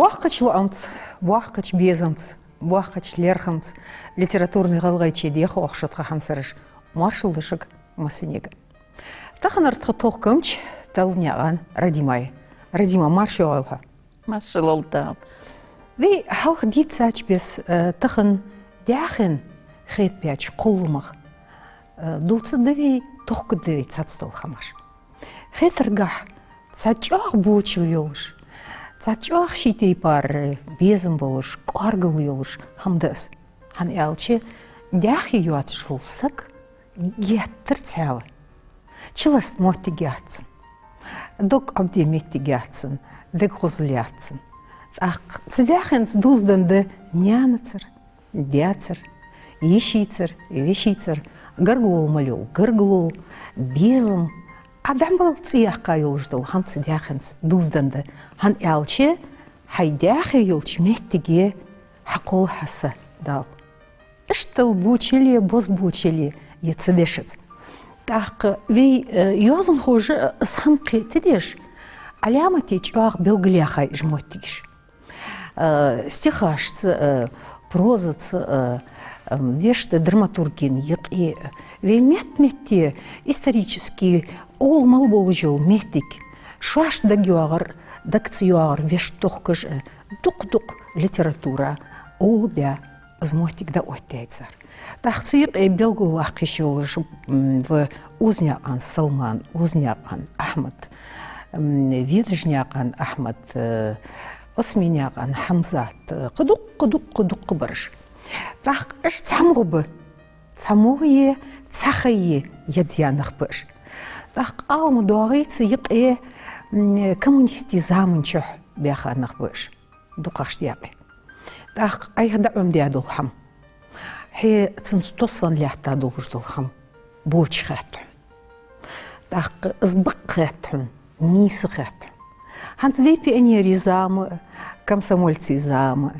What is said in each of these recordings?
Буаққач луамц, буаққач безамц, буаққач лерхамц, литературный ғалғайче дейху оқшатқа хамсарыш маршылдышық масынегі. Тақын артқы тоққымч талыняған Радимай. Радима маршы оғалға. Маршыл олдағым. Вей халық дейтсач бес тақын дяхын хейт пяч қолымақ. Дуцы дывей, тоққы дывей цацтол хамаш. Хейтіргах цачоқ бұчыл елыш. Цачоқ шитей пар безім болыш, қоргыл елыш хамдас. Хан әлче дяхи юатыш болсық, геттір цәві. Чыласт мотти гятсын. Док абдеметти гятсын, дек қозылятсын. Ақ цедяхынц дузданды няныцыр, дяцыр, ешицыр, вешицыр, гырглоу малю, гырглоу, безім. Адам был цияққа юлждыл, хам цедяхынц дузданды. Хан әлче хайдяхи юлч меттіге хақол хасы дал. Іштіл бучили, боз бучили, ецедешіц. Так, вей юазын хожы сан қетедеш, аляматеч ақ белгіляхай жмоттегеш. Стихашцы, прозацы, вешты драматургин, еқи, вей мет-метте исторический ол мал болу жол меттік. Шаш дагюағыр, дакцияғыр веш тоққыш, дуқ-дуқ литература, ол бя змоттек да оттайцар. Тахцир белгул ахкишулыш в узняқан Салман, узняқан Ахмад, виджняқан Ахмад, осменяқан Хамзат, қыдуқ барыш. Так эш цамғыбы, цамғые, цахае ядзянық быш. Так алмы дуағайцы еқе коммунисти замынчық бяқанық быш, дуқашты яғы. Так айғда өмде адулхам. Хе цинстосван ляхта долждолхам, боч хату. Так збық хату, нисы хату. Ханцвей пионери замы, комсомольцы замы,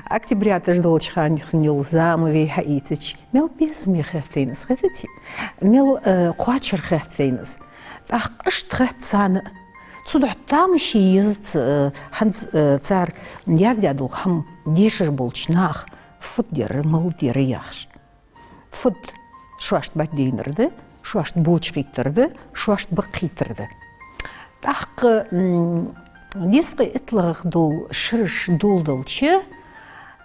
октябрята ждолч ханихнил замы вей хаитыч. Мел безми хатейнес хатати, мел куачер хатейнес. Так ышт хатсаны. Цудахтам ще езд ханц цар яздядулхам дешер болчнах. Фуддері, малдері яқш. Фуд шуашт бәдейнірді, шуашт бочқиттірді, шуашт бұқиттірді. Таққы десқі ітліғық дол шырыш долдылчы,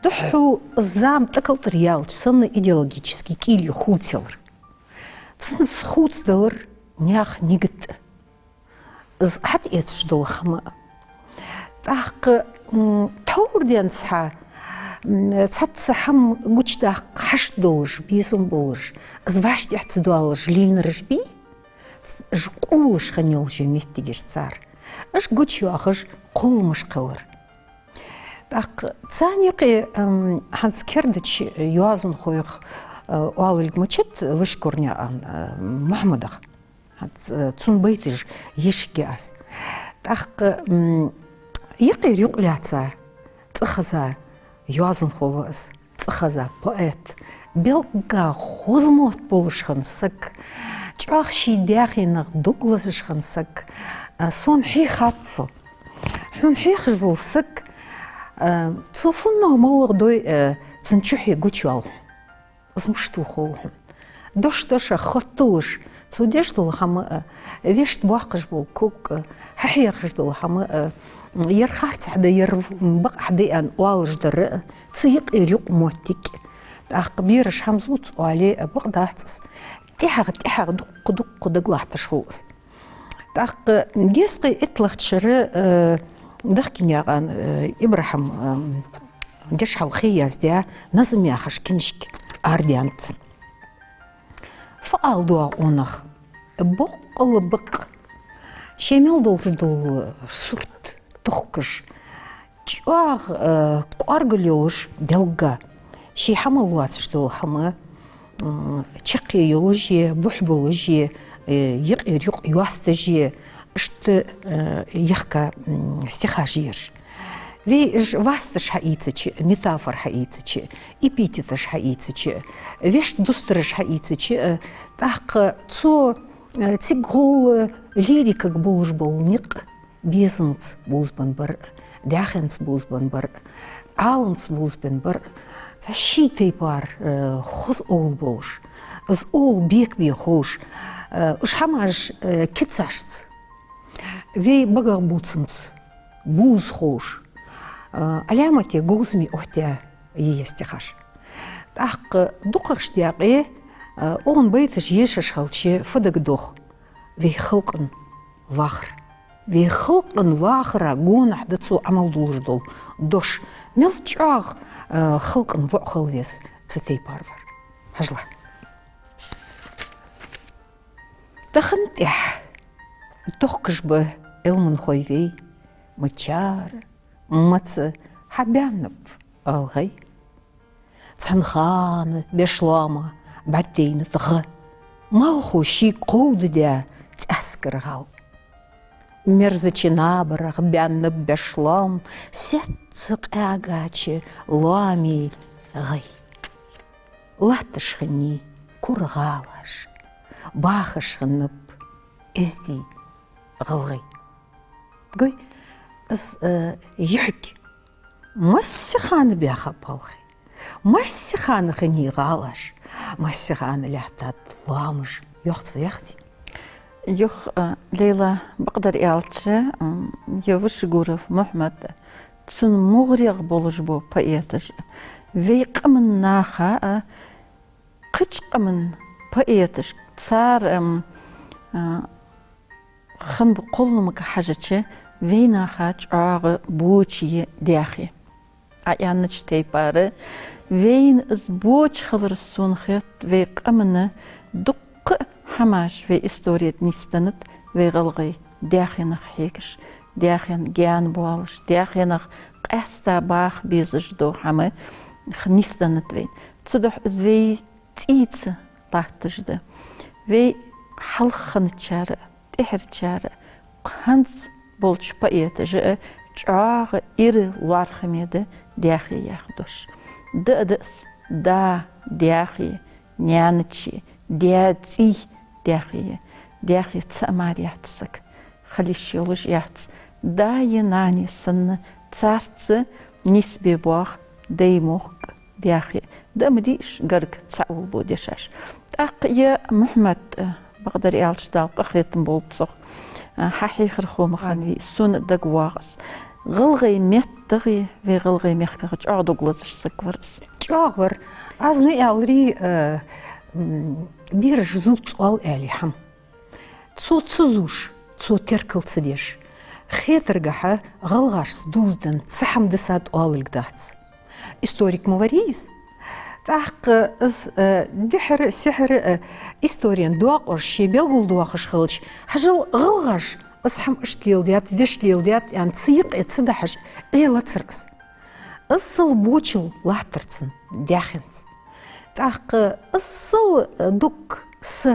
дұху зам тықылтыр ялч, сыны идеологический килі хутелір. Цыны схуцдылыр неақ негітті. Зғат етіш долхамы. Таққы таурден ца цатса хам гучда қаш долж, безім болж, звашт яцы дуалж, линрж би, жқулыш ханел жеметтегеш цар. Аш гучу ахыш қолмыш қылыр. Так, цанеқи ханс кердіч юазын қойық уалылг мычет выш көрняған Мухаммадах. Цун бейтіж ешіге ас. Так, еқи рюқляца, цықыза, юазын ховыз, цықаза, поэт, белга хозмот болышхан сык, чақ шидяхинақ дугласышхан сык, сон хихатсу. Хун хихш бол сык, цофунна малық дой цунчухи гучуал. Змышту хоуын. Дош-доша хоттылыш, цудеш дол хамы, вешт буақыш бол көк, хахияқыш дол хамы, يرخارت حدا يربق حدا أن والجدر تيق يريق موتك أقبيرش همزوت وعليه بقداتس تحق دق دقلاه تشخوص تاق جيسقي إطلق تشر دخكني عن إبراهيم جش الخياس ديا نظم ياخش كنشك أرديانت فقال دوا أونخ بق شمال دول سورت تخكش جواغ قارغليوش بلغا شي حملوات شدول حما چقي يولجي بحبولجي يق يواستجي اشت يخكا стихажир веш вастыш хаицычы метафор хаицычы эпитетыш хаицычы веш дустырыш хаицычы так цо цигол лирика болуш болник безынц бузбан бар дяхенс бузбан бар, алымс бузбан бар, защитой бар, хоз ол болш, з ол бек бе хош, уж хамаш кицашц, вей багар буцымц, буз хош, алямате гузми охтя есть хаш. Так духарштяг он бейтеш ешеш халче фадагдох, вей хылкын вахр. وی خلقن واخرا گونه دتسو عمل دولردل دوش ملچاغ خلقن وخلویس تتی پارور هجلا تخنتح تخكش به علم خويفي متشار متس حبيانب الغي تنخان بشلامة بعدين تخ مالخو شي قود دا تأسكر غال مرزچنا برغ بيانب بشلام سيتسق اغاچي لامي غي لاتشخني كورغالش باخشخنب ازدي غلغي قوي از يحك مسخان بيخب غلغي مسخان خني غالش مسخان لحتات لامش يخت يختي يخ ليلى بقدر إعلتش يوش جورف محمد تسن مغرق بولج بو بقيتش ويق من ناخا قچ من بقيتش صار خم بقول مك حاجتش وينا خاج عاق بوچي داخي عيانش تيبار وين از بوچ خبر سون خيط ويق من دق حماش في استورية نستند في غلغي داخل نخيكش داخل جان بوالش داخل نخ قاستا باخ بيزج دو حما نستند في تصدح زوي تيتس لاتش ده في حلخ نتشار تحر تشار قهنس بولش بقيتج جاغ إير وارخميده داخل ياخدوش دأدس دا داخل نيانتشي دياتي داخي تسامار يحتسك خليش يولش يحتس دا يناني سن تسارتس نسبي بواخ دايموخ داخي دا مديش قرق تساول بوديشاش تاق يا محمد بقدر يالش دالق أخيطن بولتسوخ حاحي خرخو مخاني سون دقواغس غلغي ميتغي في غلغي ميخكغج عادو قلزش سكورس جاغور أزني أولري بيرش زوت سؤال آليحم تسو تسوزوش تسو تركل تسديش خيتر قحا غلغاش دوزدن تسحم دسات أول القداتس историк موريز تحق از دحر سحر историян دوق ورشي بيلغل دوقش خلش حجل غلغاش أصحم اشتليل ديات دشتليل ديات يعني تسيق اتسدحش ايلا ترقص اصل بوچل لحترتسن داخنس تاق الصل دوك س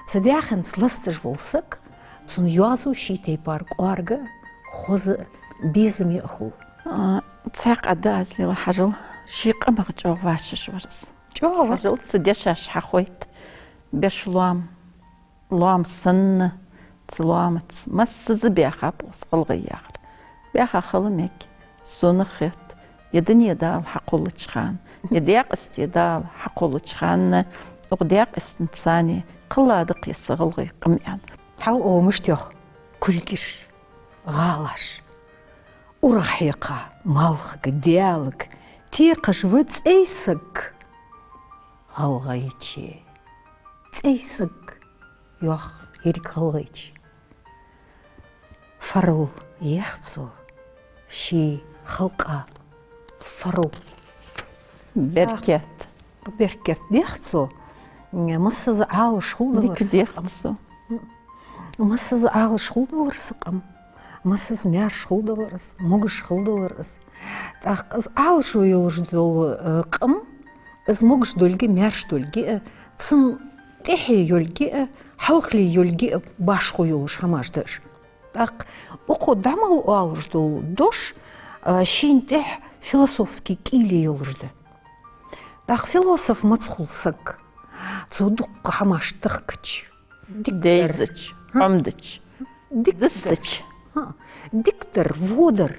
تداخنس لستش volsuk تون يازو شي تيبارك أرجع خوز بيزم يأخو تاق أداز لي حجل شي قمغ جو واشش ورس جو حجل تسديشاش حخويت بشلام لام سن تلامت مسز بيخا بوس قلغياخر بيخا خلمك سونخت يدن يدال حقول تشخان يديق استيدال حقول تشخان وقديق استنساني قلادق يسغلغي قميان حال او مشتيخ كلكش غالش ورحيقة مالخك ديالك تيقش وتسيسك غلغيتشي تسيسك يوخ هيرك غلغيتشي فرل يخصو شي خلقة فرل بركت يخصو مسز عال شغل ورسقم مسز عال شغل ورسقم مسز ميار شغل ورس مغش شغل ورس تاق از عال شو يولجدل قم از مغش دولجي ميارش دولجي تسن تحي يولجي حلقلي يولجي باشخو يولش هماجدش تاق око дамал алждул дош шинтех философский кили юлжды. Так философ мацхулсак цудук хамаштыхкыч. Дейзыч, амдыч, дистыч. Диктор, водор,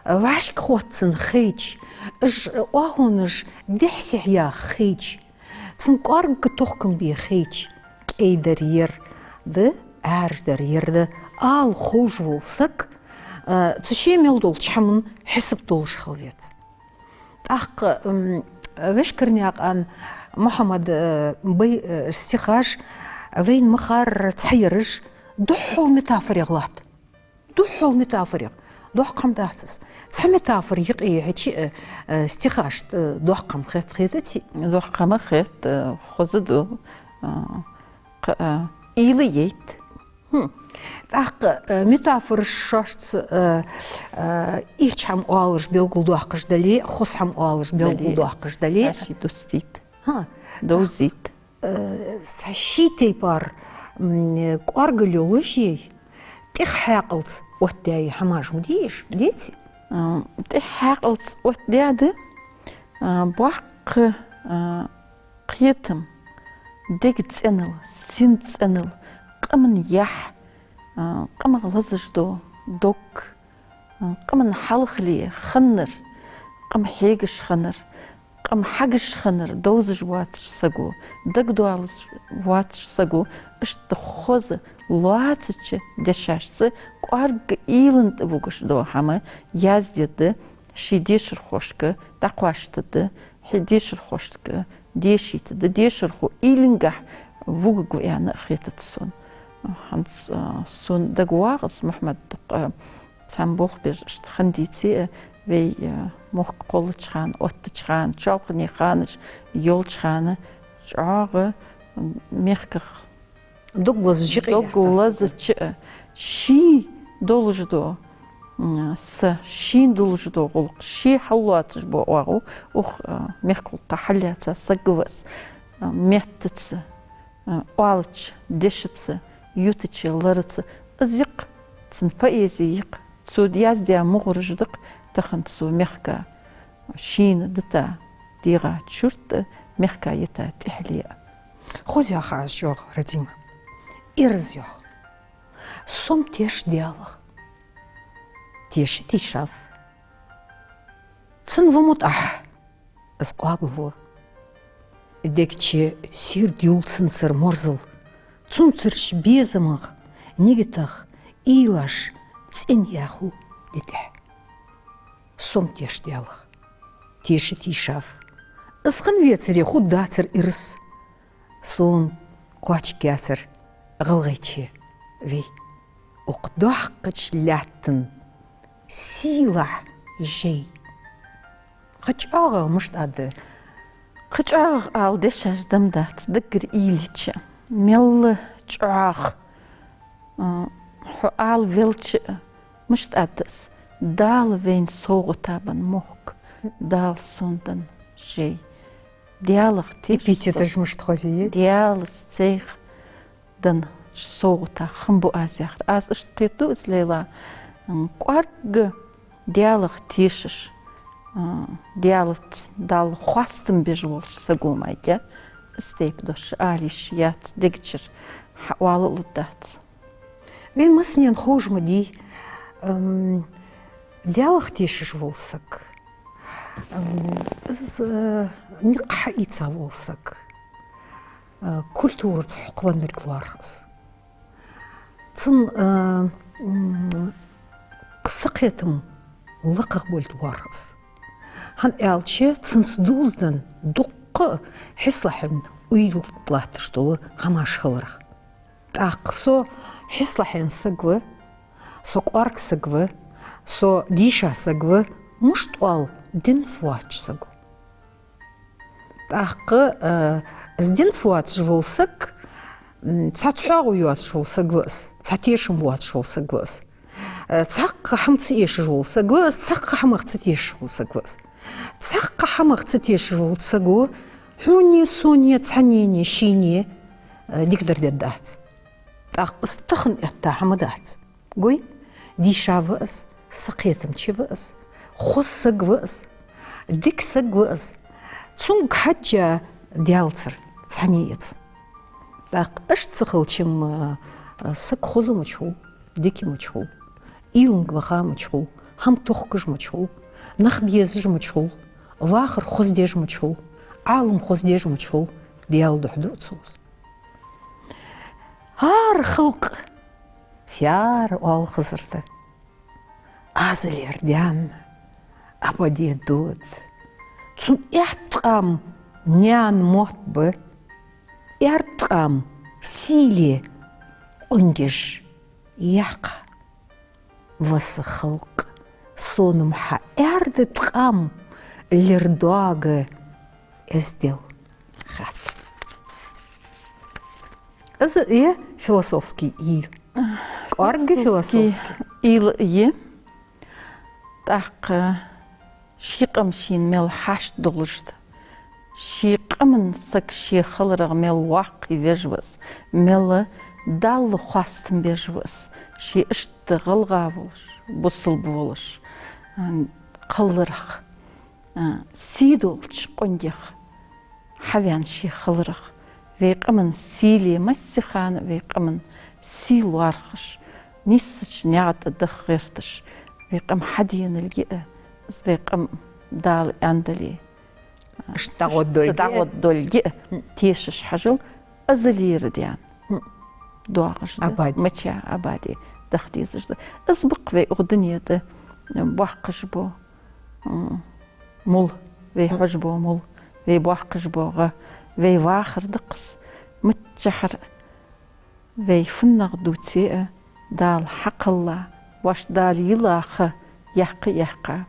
واشك خوتن خيج اج واهونج دحسح يا خيج تن قارق توخكم بي خيج اي درير ده ارج درير ده آل خوش ولسك تشيمل دول تحمن حسب دولش خلويت أخ وشكرني عن محمد بي استخاج وين مخار تحيرج دحو متافريغ لات دحو متافريغ دوح قم داتس تح متافريغ ايه هيك استخاج دوح قم خيتتي دوح قم خيت خزدو إيليت أخ متافر شاشت إيش هم أولش بيلقول دوحكش دلي خص هم أولش بيلقول دوحكش دلي أشي دوستيت ها دوزيت سشيتي بار قارقليولوجي تخحقلت وتداي حماش مديش ديتي تخحقلت وتداي بوحق قيتم ديك تسنل سين تسنل قمن يح قمن غلزج دوك قمن حلخلي خنر قم حيقش خنر قم حقش خنر دوزج واتش سقو دق دوالز واتش سقو اش تخوز لواتش دشاشس قارق إيلن تبوكش دو حما يازديد شيديش رخوشك تقواشتد حديش رخوشك ديشيتد ديش رخو إيلنقح وقو يعني خيتت سون هانس سون دقواغس محمد تسامبوخ بيج خنديتي وي موخ قولش خان اوتش خان شالقني خانش يولش خان شعاغ ميخكخ دوغلز جيقي دوغلز شي دولجدو شين دولجدو غلق شي حلواتش بو واغو اوخ ميخكو تحلياتا سقوس ميتتس والش دشتس يوتش لرتس ازيق تن بايزيق سود يازديا مغرجدق تخنت سو ميخكا شين دتا ديغا تشورت ميخكا يتا تحليا خوزيا خاز جوغ رديما إرزيوغ سوم تيش ديالغ تيش تيشاف تن وموت اسقوابلو ديكتشي سير ديول سنسر مرزل تنسرش بيزمغ نيجتغ إيلاش تسين ياخو ديتح سوم تيش ديالغ تيش تيشاف اسخن ويتري خود داتر إرس سون قواش كاتر غلغيتشي في وقدوح قدش لاتن سيلح جي قدش آغا مشت عاد قدش آو دشاش دمدات دقر إيليتش ميل جعاغ حوال ويلتش مشت عادس دال وين سوغ تابن موك دال سوندن جي ديالغ تيش إبيتيتش مشت خوزيت ديال سيخ دن سوغتا خمبو آزيخ آز اشتقيتو إزليلا قوارق ديالغ تيشش ديالت دال خواستم بيجولش سقو مايكا استيب دوش آليش يات ديكتشر حوالو لدات وين مسنين خوش مدي ديالغ تيشش волсак نقح إيتا волсак كولتورة حقوان مركلارخص تن قسقيتم لقق بولتلارخص هن ألشي تنسدوزدن دق حسلحن ويل طلعتشتو هماش خلرخ تاقصو حسلحن سقوة سو قارك سقوة سو ديشا سقوة مش طوال دين سواتش سقو تاق زدين سواتش волсак تاتحاغو يواتش волсак وس تاتيشم واتش волсак وس تاق حمتيش волсак وس تاق حمختيش волсак وس تاق حمختيش волсак حوني سوني تحنيني شيني ديكدر دات تاق استخن اتا حمدات قوي ديشا وس سقيتم تشي وس خصك وس ديك سق وس تونك حاجة ديالتر تحنيت باق اش تخلتشم سق خوزو مجهول ديكي مجهول إيلنق بخا مجهول هم تخكج مجهول نخ بيزج مجهول واخر خزديج مجهول عالم خزديج مجهول ديال دحدود صوص هار خلق فيار وال خزرته ازل يرديان ابدي الدود تون احتقام نيان موت ارتقام سيلي اندج يقع وس خلق صونم حا ارد تقام لردواغ ازدل خات از ايه فيلософский ил арг философский ил ие так шиқам шин мел хаш должд шиқамын сак шихалраг мел вақи вежвас мел дал хвастым бежвас ши ишты ғылға болыш бұсыл болыш қылырық сидолч қондех хавян шихалраг вейқамын силе массихан вейқамын сил архыш нисыч нягат дыхгыртыш вейқам хадиен илге вейқам дал андали штагот дольге тешиш хажыл азылир диян дуагыш мача абади дахдизыш ызбык вей угдынеды бахкыш бо мул вей хаж бо мул вей бахкыш бога вей вахырдыкс мытчахар вей фыннаг дутсе дал хакылла ваш дал йылахы яқы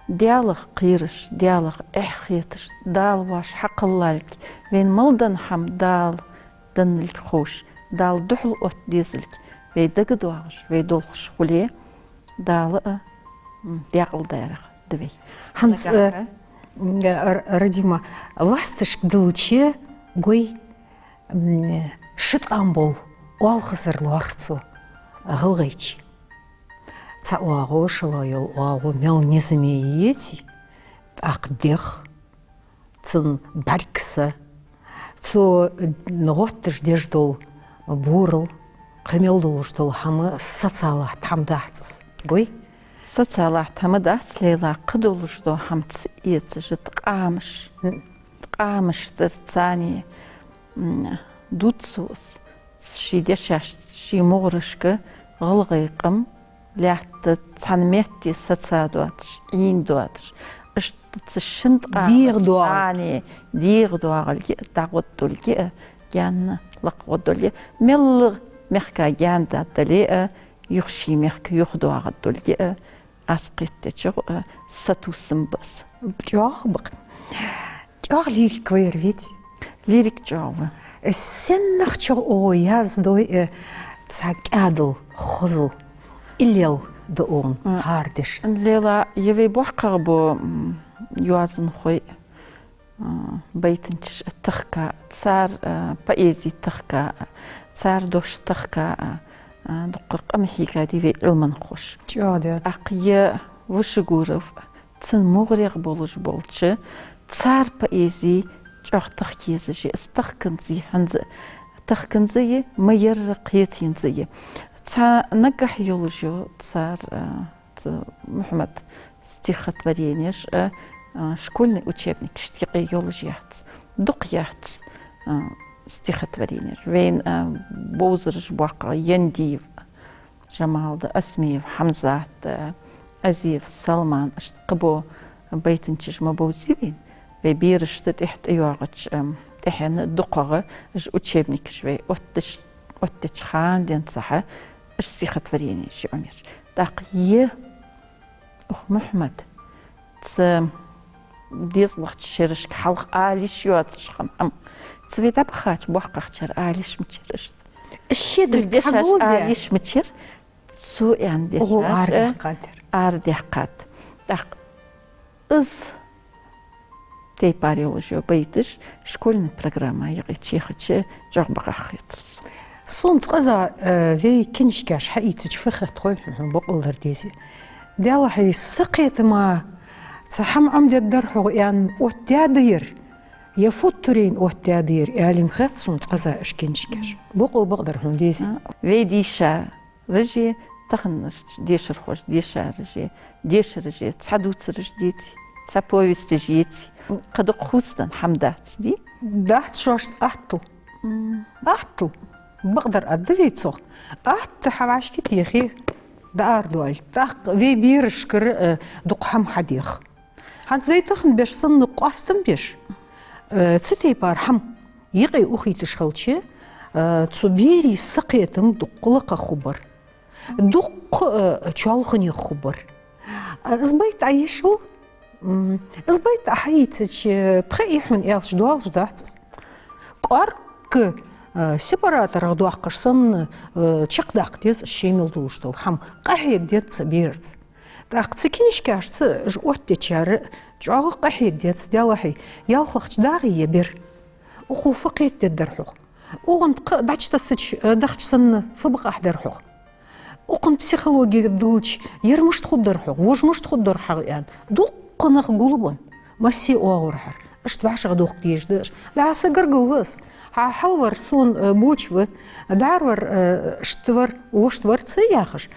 диалог қирыш диалог эхетыш дал ваш хакыллалк вен мылдан хам дал дынлк хош дал духл от дизлк вей даг дуагыш вей долхыш хуле дал диагыл дайрах дивей ханс Радима вастыш дылче гой шыт амбол уал хызырларцу гылгайчи ца уагу шылайыл уагу мел незмеети aqdeх цын балькса цо ноготтыш деждол бурыл кымелдол штол хамы социалах тамдахцыз гой социалах тамдахц лейла кыдолуш до хамц иецжит qamыш цани дутсус шидешаш ши могрышкы гылгайкым лятты цанметти социадуатш индуатш اشتشنت قاني دير دوار تاغد دولي جان لقود دولي مل مخكا جان دالي يخشي مخك يخدوار دولي اسقيت تشو ساتوسم بس جوخ بق جوخ ليريك ويرفيت ليريك جوخ السنخ جو او ياز دوي تاكادل خزل إليل دون هاردش ليلا يبي بوحقر بو يوازن خوي بيتنش التخكا صار بايزي التخكا صار دوش تخكا دقق امحيكا دي علمان خوش جادر اقيا وشغورف تن مغرق بولش بولش صار بايزي جوخ تخكيزي استخكنزي هنز تخكنزي مير قيتينزي تا نجح يولجو صار محمد стихотворениеш школьный учебник штиqi يولجيات دقيات стихотворениеш вейн بوزرج بوقع ينديف جمال اسميف حمزات азиев سلمان قبو بيتنتش مبوزيين بيبيرش تحت ايواغش تحن دقه учебник شوي оттич خان دين صحه стихотворениеш عمر دقيه اخ محمد ديزلخ شرشك حلق آليش يواتشخم تسويتا بخاش بوحقاخشر آليش متشرشت الشدر تحقول آليش متشر سو يعني هو عارض قادر عارض قادر دق إز تيباريولوجيو بيتش شكولنا программа يغيتشيختش جوغ بقاخيترس صونت قزا في كنشكاش حقيتش فخت خوي بقول ديزي ديالا حي سقيت ما صحم عمد الدرحو يعني وتادير يفوترين وتادير يعني مخات صونت قزا اشكنشكاش بقول بقدر هون ديزي في ديشا رجي تخنش ديشر خوش ديشارجي ديشرجي تصحدوترج ديتي تصابويست جيتي قد خوستن حمدات دي دحت شوش أحطل بقدر أدفيتو أحط حواش كتيخي دار دوال تاق في بيرشكر دقحم حديخ هانز في تخن بيش صندق أستن بيش تسيتي بارحم يقي أخي تشخلشي تسبيري سقيتم دقلق خبر دق تشالخني خبر زبيت عيشو زبيت أحيتش بخيحون إيالش دوالش داتس قارك سيباراتر دوحقش صن تشق داقتيز الشيمل دولشتول حم قاحيك ديت سبيرت داق تسكينش كاشت جوات تشار جاغ قاحيك ديت ديالحي يالخش داغي يبر وخو فقيت درحوق وغنت داش تسج داخش صن فبقى احدرحوق وقن بسيخولوجي دولش يرمش تخد درحوق وش مش تخد درحوق يعني دقنخ قلبون مسي اوغرحر اشتبعش غدوق ديش داش لا سقر قلبس حلور سون بوچو دارور اشتور وشتور تسياخش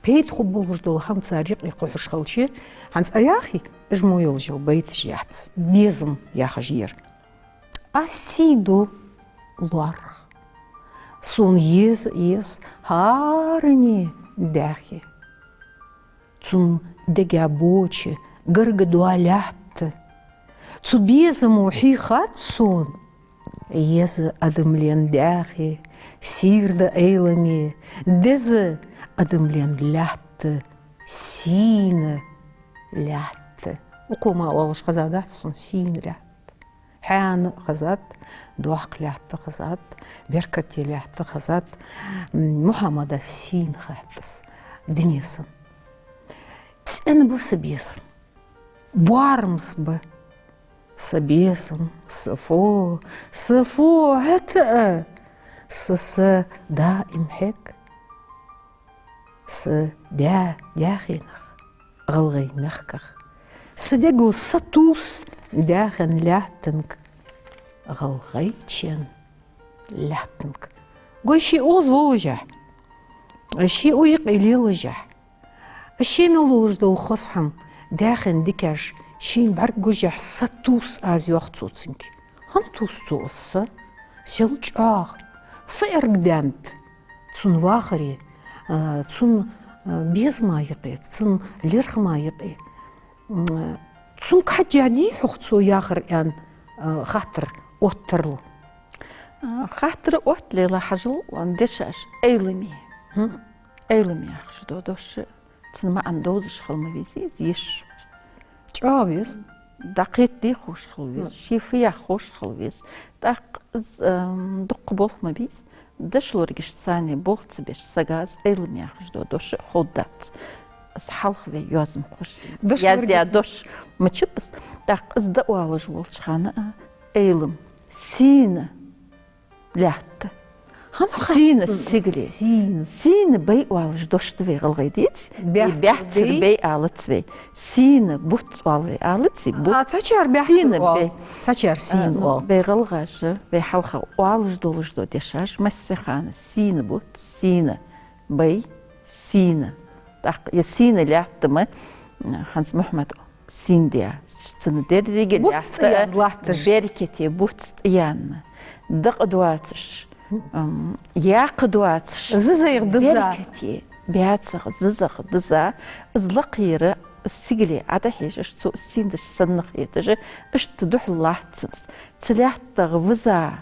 بيت خبولش دول هم تاريق يقوحش خلشي هانس اياخي اجمو يلجو بيت جيات بيزم ياخجير اسيدو لار سون يز هارني داخي تون دقابوچي قرق دوالات تو بيزم وحي خات سون يز أدملين داخي سير دا ايلمي دز أدملين لات سين لات وقوما والش غزادات سون سين لات حان غزات دوحق لات غزات بركتي لات غزات محمد سين خاتس دنيسن تسأن بس بيسم بوارمس ب سبيسم صفو هكا سس دائم هك س داخنخ غلغي مخكخ سدقو ستوس داخن لاتنك غلغيتشن لاتنك قوي شي اوز ووجح شي اويق الي وجح الشي نولوج دول خصحم داخن ديكاش شين بعرق جوجح ستوس آزي وقتوتسنك هم توس سيلوش فئر قدامت تون واخري تون بيز ما يقي تون ليرخ ما يقي تون كحجادي حقتو ياخر يعني خاطر اوترلو خاطر اوتلي لا حجل واندشاش ايلمي ايلمي دوش تن ما عندوزش خلمبيزي زيش جاويز دقيت دي خوش خلويز شي فيها خوش خلويز دق بولخ مبيز دش لورجش ثاني بولت بيش سجاز ايلم ياخش دوش خودات حلخ في يوزم خوش يازدي دوش متشبس دق دقوالج ولش خانه ايلم سين لات سين السجلي سين بي والج دوش تبي غلغيديت بيحتر بي آلت بي سين بوت والي آلت بوت تشار بيحتر تشار سين بي غلغاش بي حلقة والج دولج دو ديشاش مسخانة سين بوت سين بي سين يا سين اللي عتمه هانس محمد سين ديا سندير ديجي بيركتي بوت يان دق دواتش ياقدواتش زيغ دزا بيركتي بياتسغ ززغ دزا ازلقيرة السجلي عدحيش اشتو السيندش سنخيتج اشتدوح الله تنس تليحتغ وزا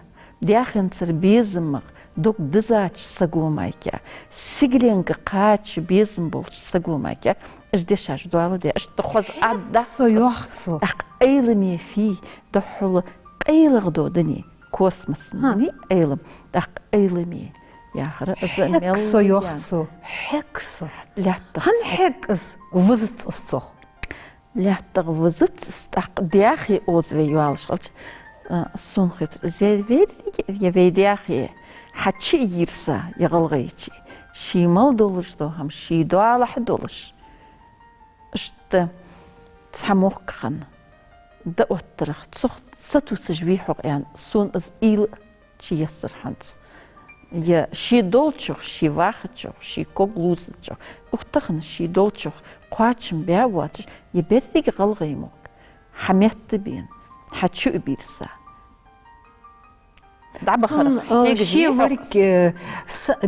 دياخن تربيزمغ دوك دزاتش سقو مايكا سجلينك قاتش بيزمبولش سقو مايكا اش ديشاش دوالو دي اش تخوز عدا سيوحتو اق ايلمي فيه دحول ايلغ دو دني كوسمس مني ايلم اق ايلمي يا خرا حكسو يوحتو حكسو هن حكس وزت استوخ لاتغ وزت استق دياخي اوز ويوالشلش سونخت زي يفيدياخي حتشي يرسا يغلغيتشي شيمال دولش دو هم شي دو على حدولش اشت تسحموخ خن دا اوترخ تسخ ستو سجوي حق يعني سون از ايل تشي يسر حنت Я ши долчух, ши вахачух, ши коглузачух. Ухтахн ши долчух, қуачым бя ватыш, ебердеги қалғаймок. Хаметті бен, хачу бирса. Ши варик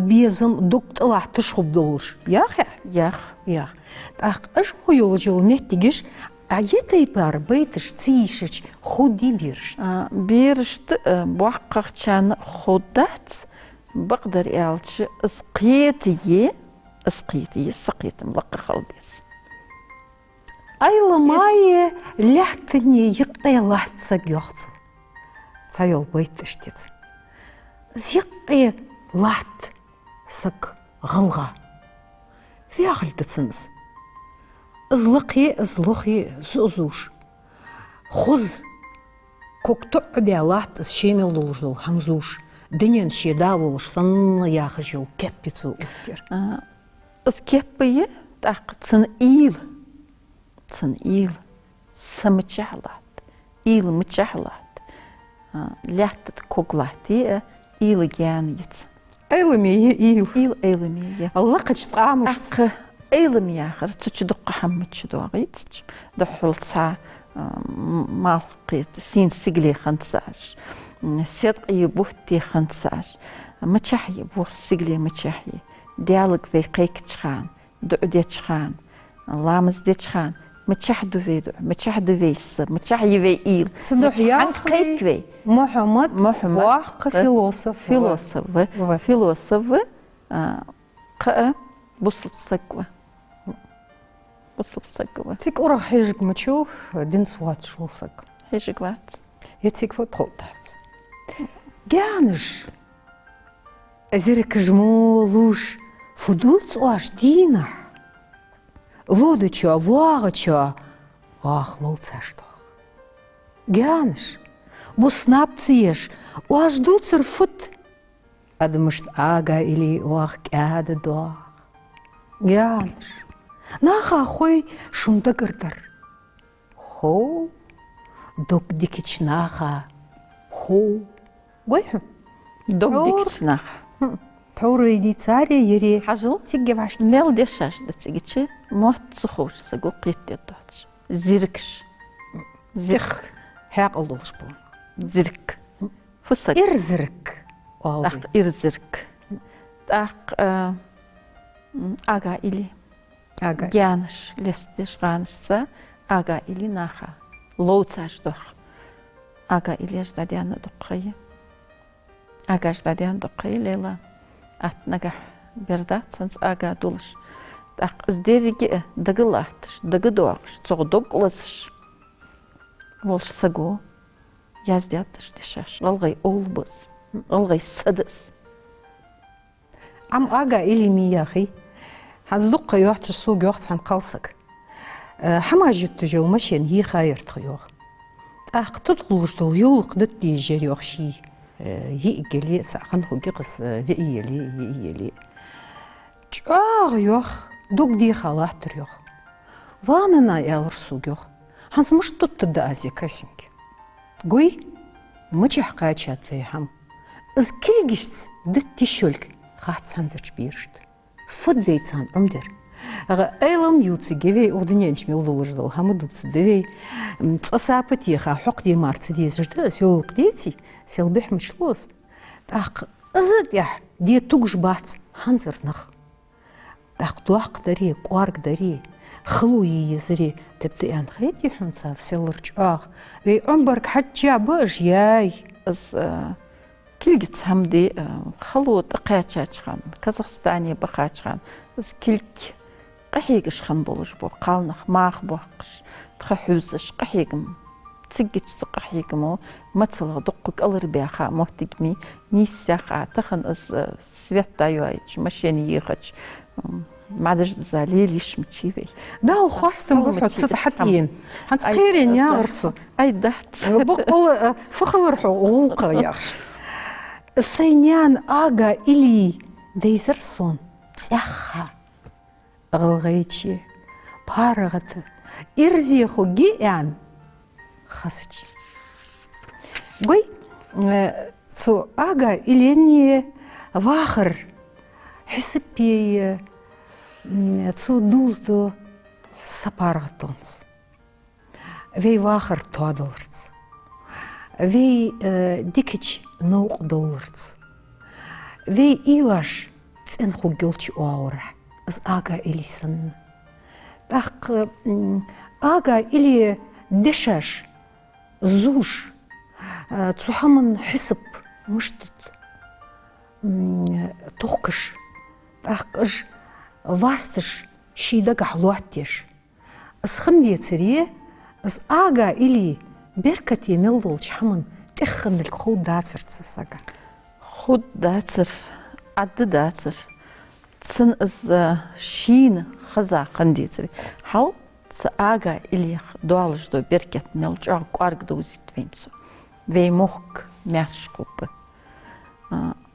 безым дукталах тышхуб долуш. Ях я? Ях. Ях. Ақ ыш мойол жол меттегеш, а етай бар бейтыш цишыч худи бирш. Биршт буаққақчаны худат бақдар ялчы ысқиетие, сықиетім лаққа қалбес. Айламайы ләхтіне еқтай ләхтса геоқцу. Цайол бейтыштец. Зеқтай ләхт сық ғылға. Вяғылдыцыныз. Злықи зузуш. Хуз көкті өбе ләхт шемел долждол хаңзуш. Дінен шеда болыш санына яғы жол кәппецу өттер. Кәппейі тақ цын ил. Цын ил. Сымычахлат. Ил мычахлат. Ләхтіт коглати ил гән ет. Эйлімейі ил. Ил эйлімейі. Алла қачтамыш. Ақ эйлімей ақыр. Түчі дұққа хаммычы дуағы етсіч. Дұқылса малқет. Сен сігле қантсаш. Сетқи бухти қантсаш. Мычахи бұр сігле мычахи. Диалог вей қайк чхан. Дуъде чхан. Ламызде чхан. متشحدو فيدو متشحدو فيس متشحي في إيل صدق يا أخي محمد واق فيلوسف قا بصل بسقوة تيك أورا حيجك ما تشوف دين صوات شو سق حيجك وات يتيك فوت خوتات جانش أزيرك جمولوش فدوت واش دينا Водуча, вағыча, лоуцаштох. Гянш, буснапциеш, уаждуцер фут. Адмышт ага или уах кяды дуах. Гянш, наха хой шумда гырдар. Хо, док дикич наха, хо. Гойху? Док дикич наха. Тауры иди царе ере. Хажыл? Тигге ваш. Мел дешаш да тигичи. Мот сухош сагу қитте точ. Зиркш. Зирк. Хақ олдолш бұл. Зирк. Фусак. Ирзирк. Так, ирзирк. Так, ага или. Ага. Гяныш, лестеш ганышса, ага или наха. Лоуцаш дох. Ага или ждадяна дұққайы. Ага ждадяна дұққайы лейла. Атнага бердат, санс ага дулыш. Так, здерге дагылатыш, дагыдуақыш, цоғдоғласыш. Волш саго, яздятыш дешаш. Алғай олбыз, алғай садыс. Ам ага или мияхи. Хаздуққа юқтыш су юқтсан қалсық. Хама жүтті жол машен хи хайырт қиоқ. Так, тұтқылышдыл юлық дұтты жер юқши. Хи геле сақын хуги қыс вейели. Чағы юқ. Дук ди халатыр юқ. Ванына ялыр су юқ. Ханс мұш тұтты да ази касинки. Гой, мұчақ қачат зайхам. Үз келгішц дітті шөлк қатсан зіч берішді. Фуд зайцан өмдер. Айлым юцы гевей ордыненч мелдолыждал. Хамы дұпсы девей. Цасапы тиха хоқ ди марцы дезірді. Сеулық дейти. Селбех мүшлоз. Так, ызыд ях. Де тугш бац. Ханзырнық. Ақтуақ дари, қуарг дари, خلوي يزري تبدأ أن خيتي حنصاف سيلرج وي عمرك حتى باش ياي از كلجت همدي خلوت قاچاچ خان قزاقستاني بقاچ خان از كلك قحيقش خان بولش بو قالنخ ماخ بوقش تخحوزش قحيقم تسجج قحيقمو مثلا دقك الر بيخا محتجمي نيساخ تخن از سويت دايويش ماشيني يخش معدش زاليليش متشيفي دا خواستم بحط سطحتين هنتقيرين يا غرسو اي دحت بقول فخر حقوق يا اخش السينيان اغا الي ديزرسون تسخا غلغيتشي بارغت ارزيخو جيان خاصتي قوي سو اغا اليني واخر حسب بي تسو دوزدو سبارغتونس في واخر تادلرتس في ديكتش نوق دولرتس في إيلاش تنخو جلتش أورح از آغا إلي سن تاق آغا إلي دشاش زوش تسوحمن حسب مشتت توقش تاقش واستش شيداق حلواتيش از خندية تريه از آغا إلي بركت يملدل شحمن تخن الخود داتر تساقا خود داتر عد داتر تسن از شين خزا خندية تري حال تساقا إلي دوالج دو بركت ملج قارق دوزيت وينسو في موك ميرش قوب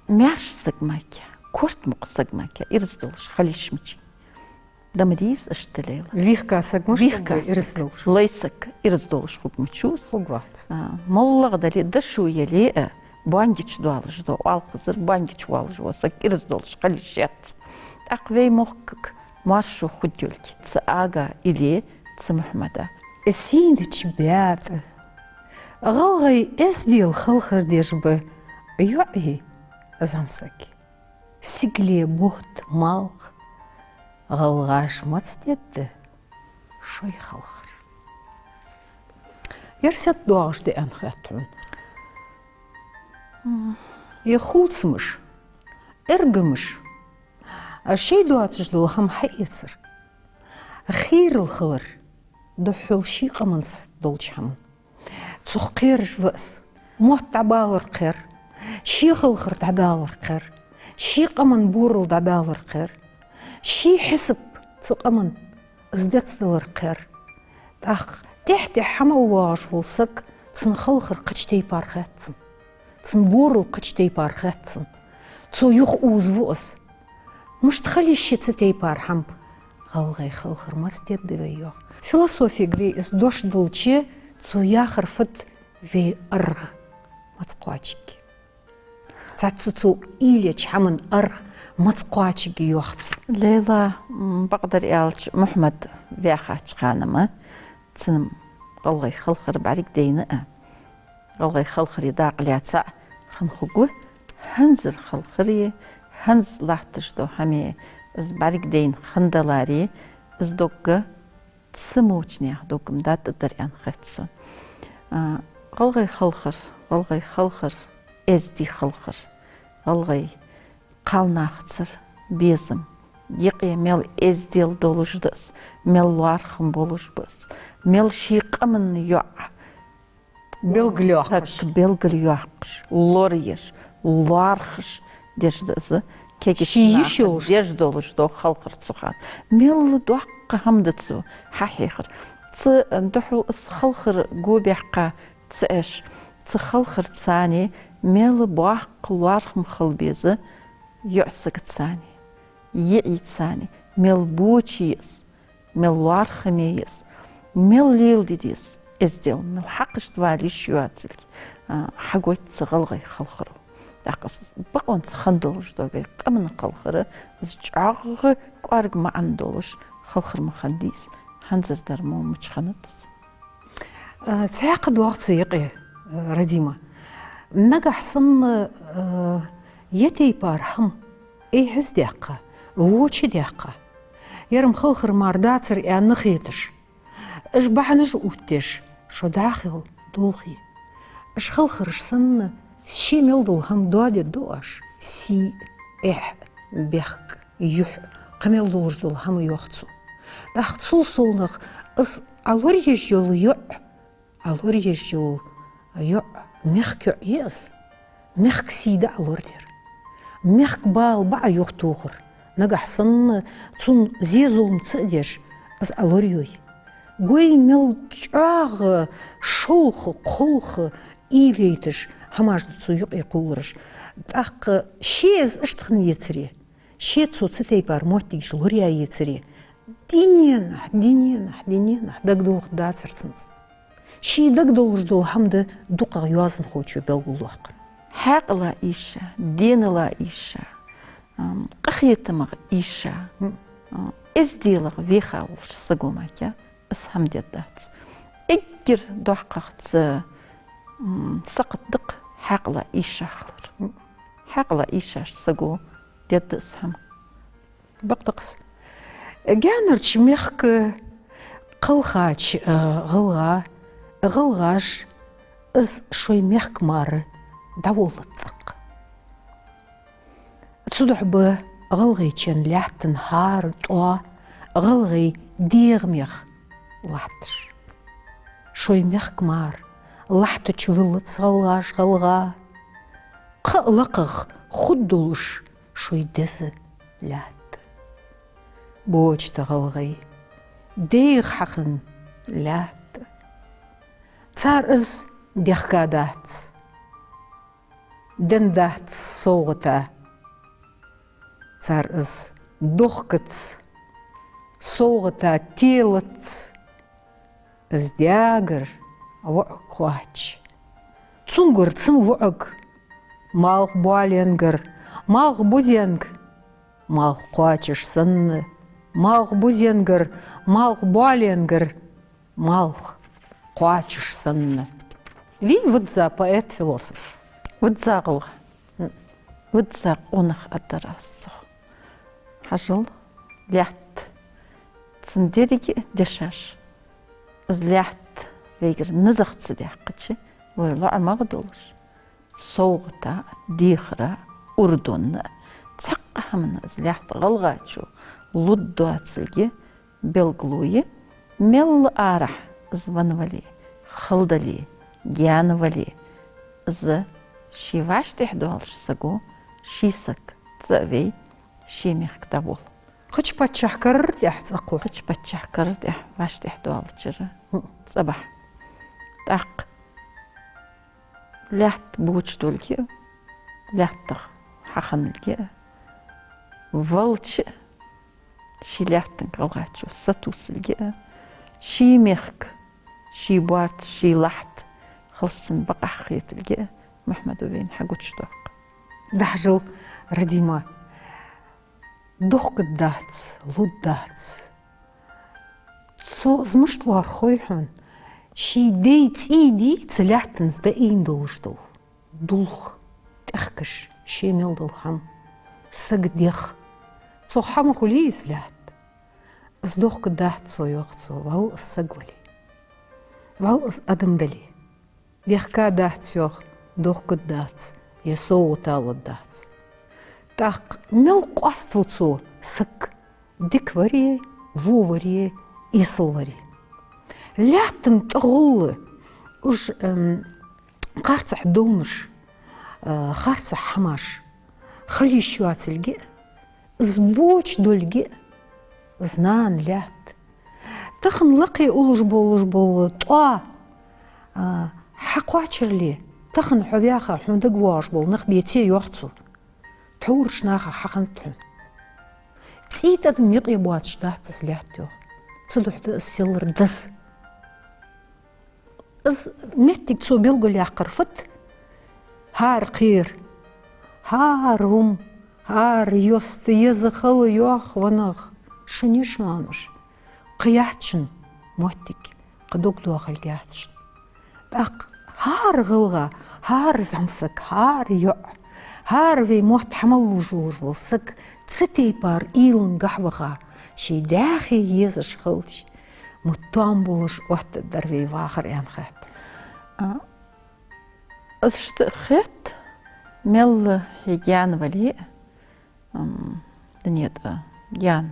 ميرش سقماكيا كورت موق سقماكيا إرزدلش خليش مجي دمديز اشتليل ويخكا سقمش ويخكا إرسلوش ليسك إرزدلش خوب متشوز فوقوات مولغ دالي دشو يلي بانجيش دوالج دو والقزر بانجيش والج وسك إرزدلش خليش يات أقوي موكك مارشو خديولك تساقا إلي تسمحمدا السين تشبيات غلغي اسدي الخلخر ديشبه يوعي زمسك سيقلي بوت مالغ غلغاش متستيد شوي خلخر يرسيت دواش دي انخاتون يخوتسمش ارقمش الشي دواتش دولهم حيصر خير الخلر دحول شي قمنس دولش حمن تسخيرش فأس موت تعبالر قير شي خلخر تعدالر قير شي قمن بورل تعدالر قير شي حسب تقمن ازدت سلر قير تاخ تحت حمل واش والسك تنخلخر قشتي بارخاتسن تنبورل قشتي بارخاتسن تو يخ اوز فؤس مش تخلي الشي تتي بارحم غلغي خلخر ما ستيد ديويوغ فيلسوفي قري اس دوش دلچي تو ياخر فت في أرغ ما تقواتشك تعتتو إيليش حمن أرغ ما تقواتشك يوخت ليلى بقدر يالش محمد فياخاتش خانما تسنم غلغي خلخر بعريك دينا غلغي خلخري داق لياتسا خنخوغو هنزر خلخري هنز لاحتش دو همي از بعريك دين خندلاري از دوغ تسموچني دوغم دات دريان خاتسون غلغي خلخر ازدي خلخر غلغي قالناختصر بيزم يقي ميل ازديل دولجدس ميل وارخم بولجبس ميل شيقمن يوع بلغليوخش بلغليوخش لوريش لارخش ديجدس شيش يولش ديج دولجدو خلخر تسخان ميل دوق همدتسو ححيخر ندحو خلخر قوبيحقا تسعش تخلخر تساني ميل بواح قلوارخ مخلبيزة يعسك تساني يعي تساني ميل بوچيس ميل وارخ ميس ميل ليل ديديس ازديل ميل حقش دوالي شواتلك حقويت تغلغي خلخرو داقس بقون تخندولش دوبي قمن خلخرة زجعغ قارق ما عندولش خلخر مخنديس هنزر درمو متشخنتس تعقد وقت سيقي رديمة نجح صن يتي بارحم ايه هز دقة ووش دقة يرم خلخر مارداتر يعني نخيتش اش بحنش اوتش شو داخل دولخي اش خلخرش صن شي ملدو هم دوادي دوش سي اح بيخك يح قميل دولش دول هم يوختسو داخت صولصونخ اس alor يجول يع alor يجول يع مخك يس مخك سيدا alor دير مخك بال بقى يختوخر نجح صن تون زيزول متصديش اس alor يوي قوي ملجاغ شولخ قولخ إيليتش هماش دتسو يقولرش داق شيز اشتخن يتري شيتسو تتي بار موتيش لوريا يتري دينينا دقدوغ داترتنس شي دقدوغ جدو حمد دوقا يوازن خوچو بلغو لوقر حقلا إيشا دينلا إيشا قخيتمغ إيشا إزديلغ فيخا ولش سقوماكا اسهم ديدات إجر دوحقت سقط دق حقلا إيشا خلر حقلا إيشا سقو ديد اسهم بقتقس جانرش ميخك قلخاش غلغاش از شوي ميخك مار داولتسق تصدح به غلغي تشن لحتن هار طوا غلغي ديغ ميخ لحتش شوي ميخك مار لحت تشولت غلغاش غلغا قلقغ خدلوش شوي دز لحت بوج تغلغي ديغ حقن لحت تار از ديخكادات دندات صوغتا تار از دوخكت صوغتا تيلت از دياغر وعك واج تسنغر تسن وعك مالغ بالينغر مالغ بوزينغ مالغ قواچش سن مالغ بوزينغر مالغ بالينغر مالغ قواچش سن Ви вудза поэт-философ. Вудза ғылға. Вудза қонық атарасық. Хажыл лят. Ціндерге дешаш. Из лят вегер нызықцы дәққычы. Ойлы амағы долыш. Соғыта, дихра, урдонны. Цаққа хамына из лят ғылға чу. Лудду ацылге белглуе. Мел арах званвали. Хылдали. Гяновали з шиваш техдуалш сагу шисак цавей шимих ктабул. Хоч патчахкар дях цақу. Хоч патчахкар дях ваш техдуалчыр цабах. Так лят буучтулги ляттах хаханлги волч шиляттын калгачу сатусылги шимих шибарт шилахт خلصن بقى حقيت الجاء محمد وبين حقوتش دوق دحجل رديما دوق الدات لود دات سو زمشت لار خويحون شي ديت ايدي تلاحتنز دا اين دولش دول دولخ تخكش شي ميل دولحم سق ديخ سو حام خلي سلاحت از دوق الدات سو يوخت سو وال السقولي وال ادم دلي Легка датсёх, дохка дац, есоу тала дац. Так мел қаствуцу сык, диквари, вувари, исылвари. Лятын тағулы, уж қарцах доныш, қарцах хамаш, халищу ацельге, сбоч дольге, знан лят. Тахын лақи улуш бол, туа, حقواتشرلي تخن حبياخا حوندق واش بول نخبيتي يوحتو تحورش ناخا حقنتهم تسيت أذن يطيبوات شداحت سليحتو تدوحت السيلر دس از متك تسو بيلقو لي قرفت هار قير هارهم هار يوست يزخل يوخ ونغ شنيش نانوش قياحتشن موتك قدوك دوخ القياحتشن أق هار غلغة هار زمسك هار يع هار في موت حمل وجور وسك تستي بار إيلن قحوغا شي داخي يزش خلش متامبوش وقت الدرفي واخر يعني خات أشت خات مل هيجان ولي دنيا جان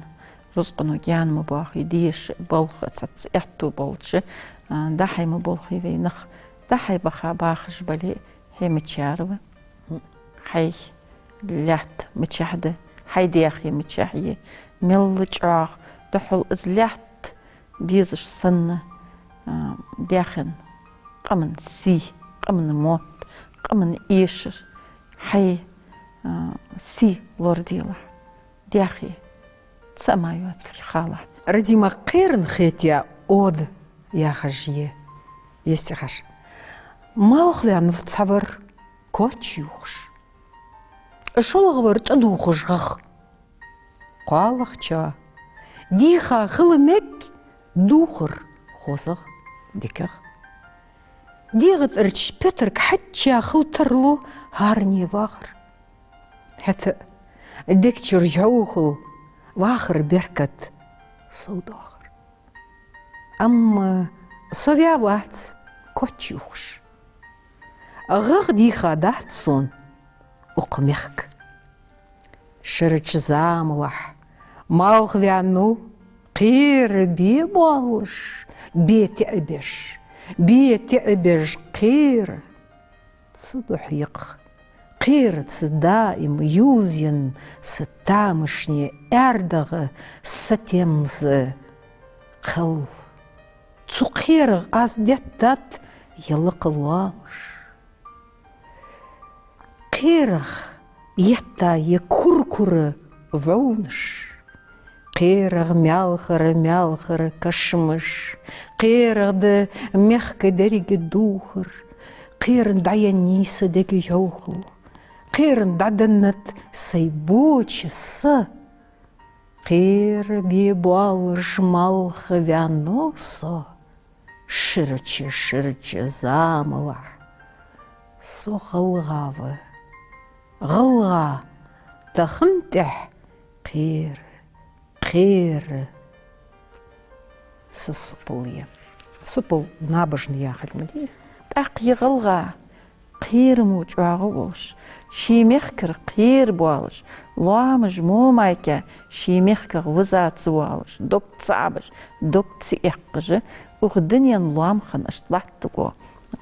رزقنا جان مباخي ديش بلخ تسعتو بلش دحي مبولخي في نخ دحي بخا باخش بلي هي متشاروة حي لات متشاهدة حي دياخي متشاهية مل جاغ دحل ازلات ديزش سنة داخن قمن سي قمن موت قمن إيشر حي سي لورديلا داخي تسمايوات الخالة رديما قيرن خيتيا أود يا خجيه يستخش ما أخذ عن تصور كوتش يوخش الشلغ ورد أدوخش غخ قالخ جا ديخا خلمك دوخر خوصغ ديكغ ديغت ارتش بيترك حتى خلترلو هارني واخر حتى ديكتشر يوخل واخر بركت صود آخر أما صوفيا واتس كوتشوخش غغ ديخا داتسون وقميخك شرج زاملح مالغ ذانو قير بيبالش بيتعبش قير صدحيق قير تصدائم يوزين ستامشني اردغ ستيمز خل تقيرغ از ديتات يلق اللامش قيرغ يتا يكركر وونش قيرغ مالخر كشمش قيرغ د مخك دريق الدوخر قيرن دعيانيس ديك يوخل قيرن دعدنت سيبوش الص قير بيبالش مالخ وانوصا شرچ زاملح صو غلغا تخنتح قير سسوبلية سوبل نابجني يا خالد مديس تاقي غلغا قير موجواغوش شيمخكر قير بوالش لامج مومايكا شيمخكر وزات زوالش دوك تصعبش دوك تسيقج وغدنيا لامخن اشتبعتكو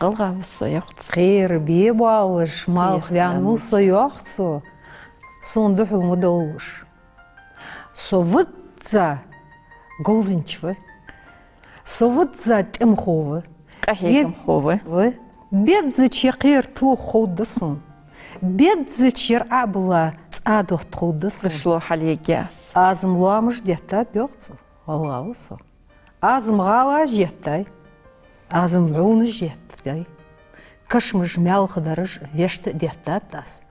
غلغا وصو يختص قير بيبوالش مالخ وانوصا يختصو صندوح المدولش صوتزا غوزنشوه صوتزا تمخوه قحيكم خوه بيدزج يقير تو خودسون بيدزج يرعبلا تادو تخودسون بشلوح عليه جاس ازم لامش ديتا بيغتصو والله وصو ازم غالا جيتاي ازم عون جيتاي كشمش مالخ درج يشت ديتا تاس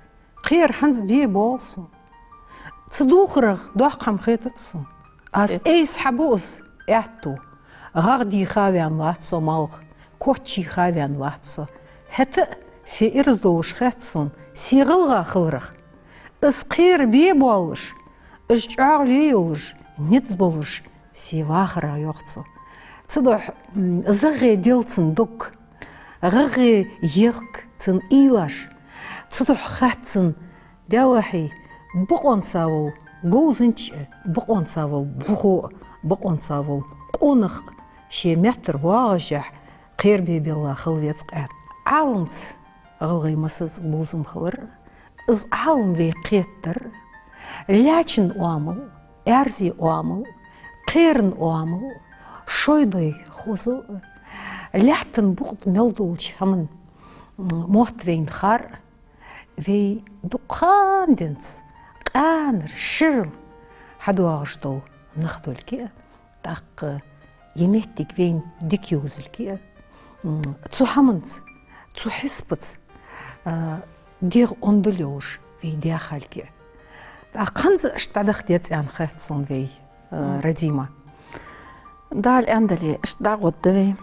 قير حنز بيه بولسون تصدوخرغ دوحقم خيتتسون از ايس حبوس اعتو غاردي خاويان واتسو مالخ كوتشي خاويان واتسو هتا سي ارزدوش خاتسون سي غلغا خلرغ اس قير بيه بولش اس جعر ليولش نتزبولش سي واخرا يوختسو تصدوح زغي ديلتسن دوك غغي يلك تن إيلاش تصدوح خاتسن دالحي بقون ساوو غوزنش بقون ساوو بخو بقون ساوو قونخ شي متر واجح قير بي بالله خلويتق عالمت غلغي مسز بوزم خلر از عالم ذي قيتر لكن اوامل ارزي اوامل قيرن اوامل شويدي خوزو لحتن بقط ملدولش همن موترين خار في دقان دنس قانر شرل حدو اغشتو نخدو الكي تاق يميتك فين ديكيوز الكي تسو حمنت تسو حسبت ديغ اندلوش في داخل الكي تاقنز اشتادخ ديت عن خاتسون في رديمة دا الاندلي اشتدا غدوي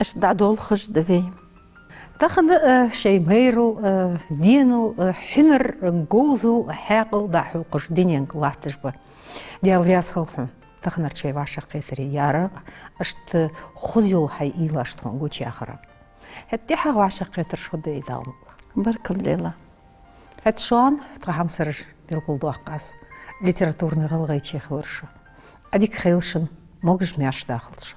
اشتدا دول خش دوي تاخن شي ميرو دينو حنر جوزل حاقل دا حوقش دينين لاتجبه ديال رياس خلفهم تاخن شي واشا قيتري يارا اشت خزيول حي ايلاشتون غوتشي اخرى هتي حا واشا قيتر شو دي داوم بارك الله هت شوان تخام سرج بالقول دوقاس ليتراتورني غلغيتشي خلرشو اديك خيلشن موجش مياش داخلش